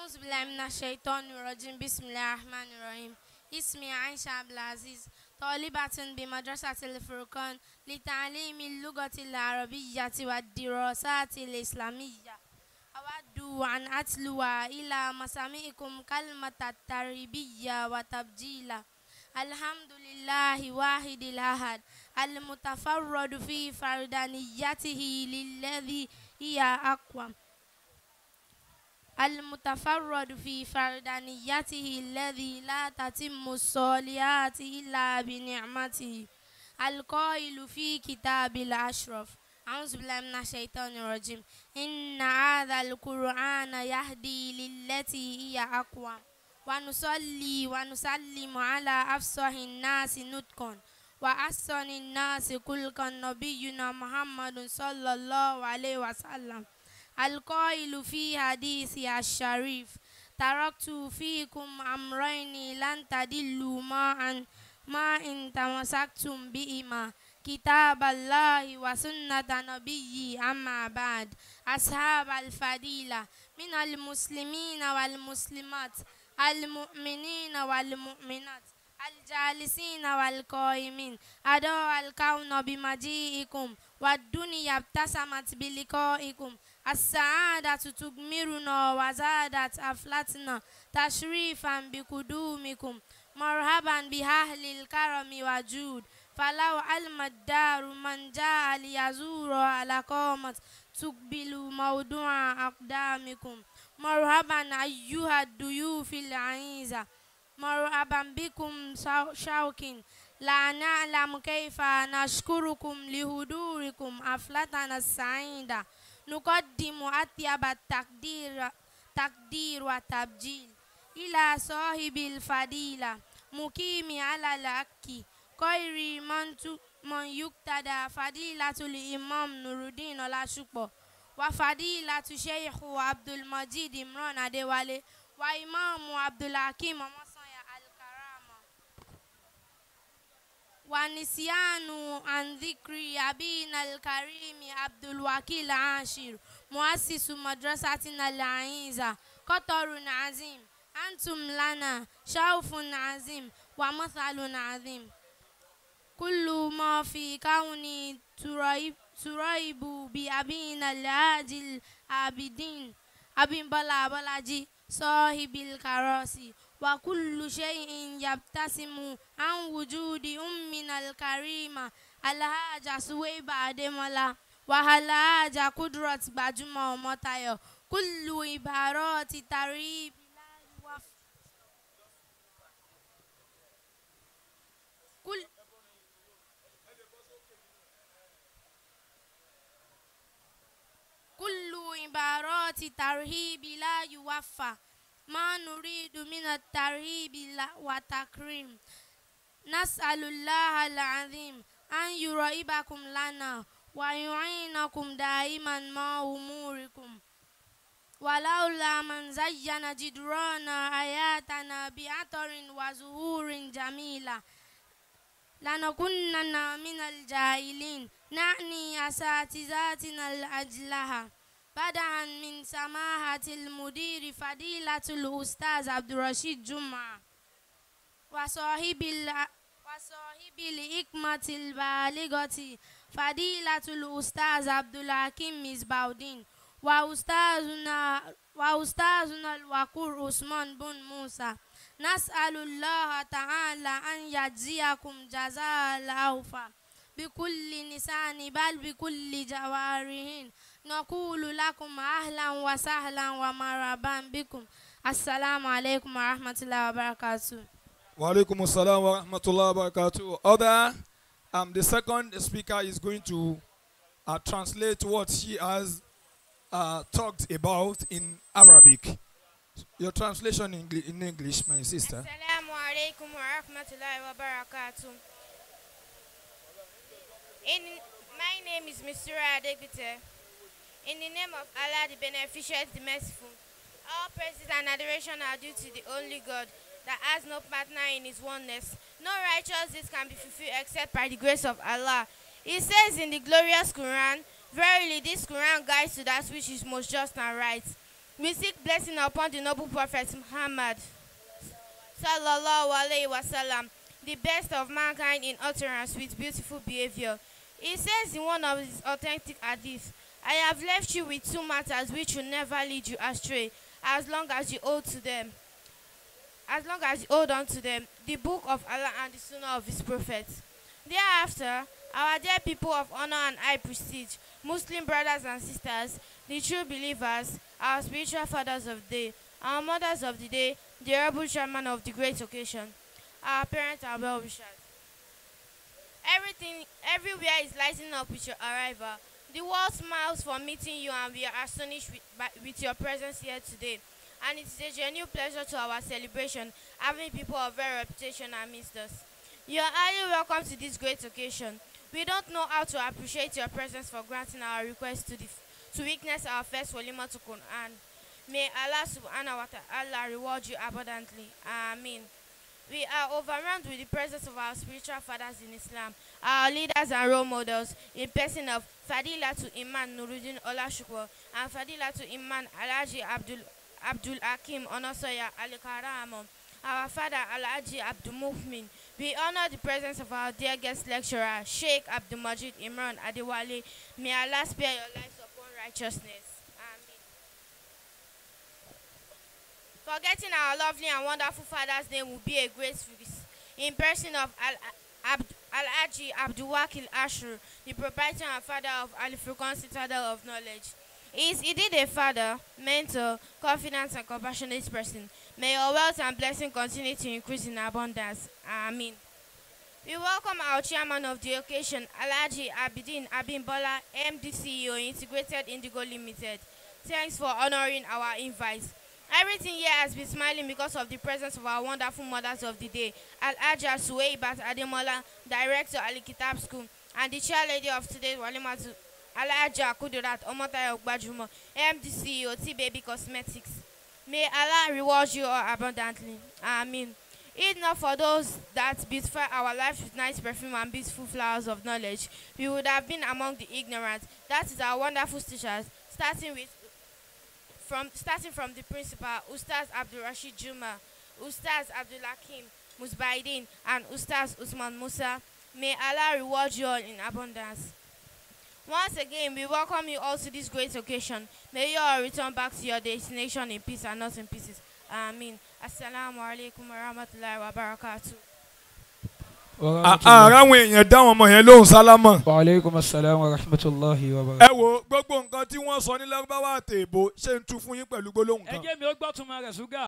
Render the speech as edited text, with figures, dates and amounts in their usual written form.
أعوذ بالله من الشيطان الرجيم بسم الله الرحمن الرحيم اسمي عائشة عبد-العزيز طالبة بمدرسة الفرقان لتعليم اللغة العربية والدراسات الإسلامية أود أن أتلو إلى مسامعكم كلمة التربية وتبجيلا الحمد لله واحد الأحد المتفرد في فردانيته للذي هي أقوى المتفرد في فردانيته الذي لا تتم الصالحات إلا بنعمته القائل في كتاب الأشرف أعوذ بالله من الشيطان الرجيم إن هذا القرآن يهدي للتي هي أقوى ونصلي ونسلم على أفصح الناس نطقا وأحسن الناس خلقا نبينا محمد صلى الله عليه وسلم القائل في حديثه الشريف تركت فيكم أمرين لن تضلوا ما إن تمسكتم بهما كتاب الله وسنة نبيه أما بعد أصحاب الفضيلة من المسلمين والمسلمات المؤمنين والمؤمنات الجالسين والقائمين أدعو الكون بمجيئكم والدنيا ابتسمت بلقائكم السعادة تغمرنا وزادت أفلاتنا تشريفا بقدومكم مرحبا بأهل الكرم والجود فلو علم الدار من جاء ليزور على قامت تقبل موضوع أقدامكم مرحبا أيها الضيوف العزيزة مرحبا بكم شوق لا نعلم كيف نشكركم لحضوركم حفلتنا السعيدة نقدم أطيب تقدير وتبجيل إلى صاحب الفضيلة مقيم على الحق خير من يقتدى فضيلة الإمام نور الدين الأشقر وفضيلة الشيخ عبد المجيد إمران أديوالي وإمام عبد الحكيم ونسيان عن ذكر أبينا الكريم عبد الوكيل عاشر مؤسس مدرستنا العزيزة قطر عظيم أنتم لنا شوف عظيم ومثل عظيم كل ما في كوني تريب بأبينا العاجل العابدين أبي بلا بلاجي صاحب الكراسي وكل شيء يبتسم عن وجود أمنا الكريمة الحاجة سويبة أدملا وهلاجة قدرة بجمع ومتايو كل عبارات تريب كل عبارات ترهيب لا يوفى ما نريد من الترهيب والتكريم نسأل الله العظيم أن يرهبكم لنا ويعينكم دائما مع أموركم ولولا من زين جدران آياتنا بعطر وزهور جميلة لنكونن من الجاهلين نعني أساتذتنا الأجلها بدءا من سماحة المدير فضيلة الأستاذ عبد-الرشيد جمعة وصاحب الحكمة البالغة فضيلة الأستاذ عبد الحكيم مصباح الدين وأستاذنا الوقور عثمان بن موسى نسأل الله تعالى أن يجزيكم جزاء الأوفى بكل لسان بل بكل جوارح نقول لكم أهلا وسهلا ومرحبا بكم السلام عليكم ورحمة الله وبركاته. وعليكم السلام ورحمة الله وبركاته. The second speaker is going to translate what she has talked about in Arabic. Your translation in English, my sister. Assalamu alaikum wa rahmatullahi wa barakatuh. My name is Masturah Abdur-razaq. In the name of Allah, the Beneficent, the Merciful, all praises and adoration are due to the only God that has no partner in His oneness. No righteous deeds can be fulfilled except by the grace of Allah. It says in the glorious Quran, verily this Quran guides to that which is most just and right. We seek blessing upon the noble Prophet Muhammad sallallahu alaihi wasallam, the best of mankind in utterance with beautiful behavior. He says in one of his authentic hadiths, I have left you with two matters which will never lead you astray as long as you hold to them. As long as you hold on to them, the book of Allah and the sunnah of his prophet. Thereafter, our dear people of honor and high prestige, Muslim brothers and sisters, the true believers, our spiritual fathers of the day, our mothers of the day, the honorable chairman of the great occasion, our parents and well-wishers. Everywhere is lighting up with your arrival. The world smiles for meeting you, and we are astonished with your presence here today. And it is a genuine pleasure to our celebration, having people of very reputation amidst us. You are highly welcome to this great occasion. We don't know how to appreciate your presence for granting our request to witness our first WALIMOTUL Quran. May Allah subhanahu wa ta'ala reward you abundantly. Amen. We are overwhelmed with the presence of our spiritual fathers in Islam, our leaders and role models, in person of Fadilatul Iman Nuruddin Olashukwu and Fadilatul Iman Alhaji Abdul-Hakim Onosoya Alikaramo, our father Alhaji Abdul-Muhmin. We honor the presence of our dear guest lecturer, Sheikh Abdul-Majid Imran Adewale. May Allah spare your lives upon righteousness. Amen. Forgetting our lovely and wonderful father's name will be a great risk. In person of Alhaji Abdul-Wakil Ashur, the proprietor and father of AL-FURQAAN Citadel of Knowledge. He is indeed a father, mentor, confident and compassionate person. May your wealth and blessing continue to increase in abundance. Amen. We welcome our chairman of the occasion, Alhaji Abidin Abimbola, MD CEO, Integrated Indigo Limited. Thanks for honoring our invite. Everything here has been smiling because of the presence of our wonderful mothers of the day, Alhaja Suweibat Ademola, Director Al-Kitab School, and the chair lady of today's WALIMOTUL, Alhaja Kudurat Omotayo Gbajumo, MD CEO, T-Baby Cosmetics. May Allah reward you all abundantly. Amen. If not for those that beautify our lives with nice perfume and beautiful flowers of knowledge, we would have been among the ignorant. That is our wonderful teachers, starting from the principal, Ustaz Abdul-Rashid Juma, Ustaz Abdul-Hakim Musbaidin, and Ustaz Usman Musa. May Allah reward you all in abundance. Once again, we welcome you all to this great occasion. May you all return back to your destination in peace and not in pieces. Amen. Assalamu alaikum wa rahmatullahi wa barakatuh. Àwọn èèyàn dá wọn mọ̀ yẹn lóhùn sálámọ̀. Wa alaikum assalam wa rahmatullahi wa barakatuh. Ẹ wo gbogbo nǹkan tí wọ́n sọ ní Lárúbáwá àti èbó ṣé ń tú fún yín pẹ̀lú gbólóhùn kan. Ẹ jẹ́ mi ó gbọ́ tuma rẹ̀ ṣúgà.